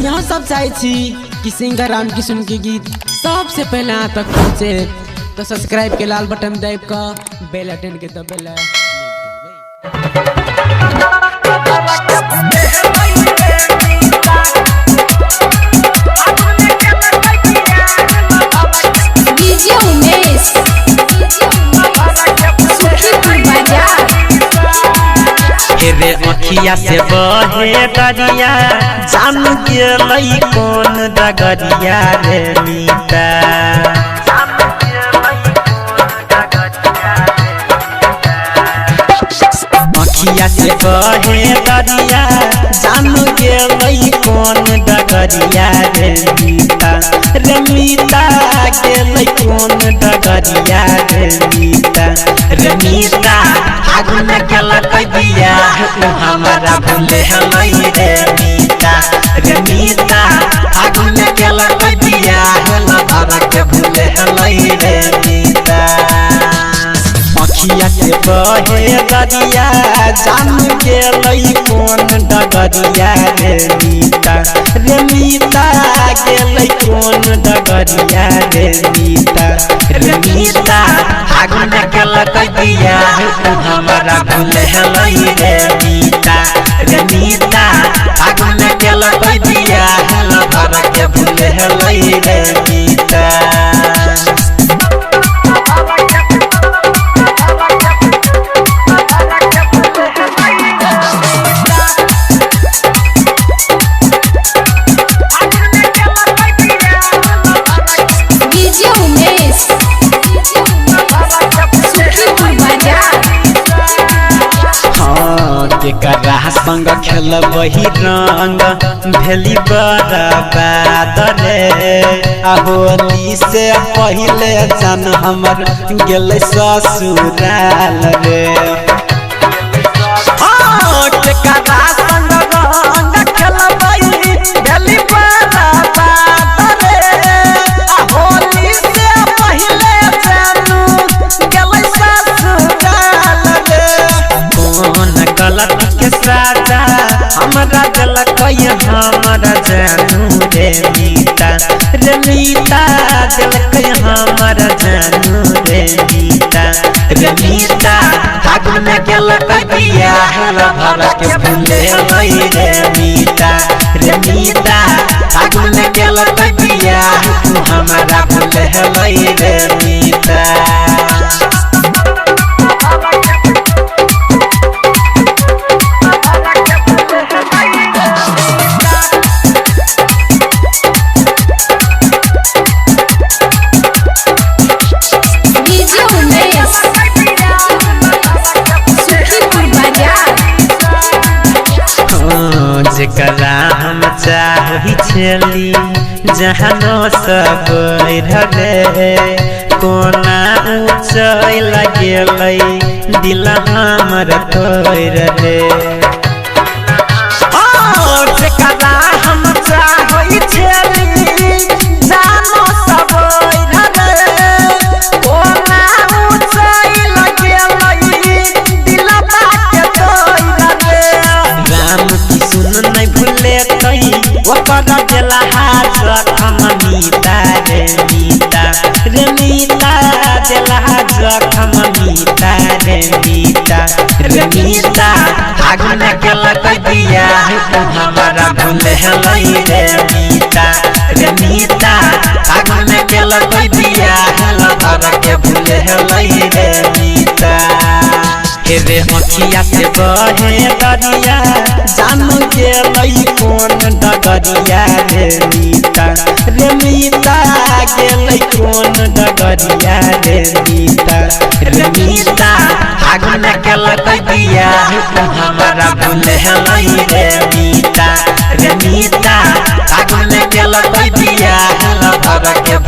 यहाँ सब चाहे छी कि सिंगर राम किशन के गीत सबसे पहले यहाँ तक पहुँचे तो सब्सक्राइब के लाल बटन दबाव कर बेल आइकन के दबाएला। रे अखिया से बहे दरिया जान गेलई कौन डगरिया रे मीता। अखिया से बहे दरिया जान गेलई कौन डगरिया रे मीता। रे मीता गेलई कौन डगरिया रे मीता। रे मीता आगुन गलत दिया हमारा भूले हलई रे मीता। रे मीता आगुन गलत दिया हमारा के भूले हलई रे मीता। अखिया से बहे दरिया जान गेलई कौन डगरिया रे मीता। रे मीता गेलई कौन डगरिया रे मीता। रे मीता आगुन गलत दिया हमारा भूले हलई रे मीता। रे मीता आगुन गलत दिया हमारा के भूले हलई रे मीता। केकरा संग खेल वही रंग भेली बर्बाद रे। होली से पहले जान हमर गेल ससुराल रे। केकरा संग रंग खेल वही भेली बर्बाद रे। होली से पहले जानू गेल ससुराल रे। कौन गलत के साजा हमरा गलत हमरा जानू रे मीता। रे मीता दिलक हमरा जानू रे मीता। रे मीता फागुन में गलत दिया भर के भूले हलई रे मीता। रे मीता फागुन में गलत दिया तू हमारा भूले हलई रे मीता। जेकरा हम चाही छली जहानो सब रे। कोना ऊंचाई लगेलै दिल हमर तोर रे। जेकरा हम चाही छली जानो सब रे। कोना ऊंचाई लगेलै दिल के तोर रे। राम सुन नहीं भूले कई ओकर दिला जखम मीता रे मीता। रे मीता दिला जखम मीता रे मीता। रे मीता फागुन गलत दिया हमारा भूले हलई रे मीता। रे मीता फागुन गलत दिया हमारा के भूले हलई रे मीता। रे अखिया से बहे दरिया जान गेलई कौन डगरिया रे मीता। रे मीता गेलई कौन डगरिया रे मीता। रे मीता फागुन गलत दिया हमारा भूले हलई रे मीता। रे मीता फागुन गलत दिया हमारा के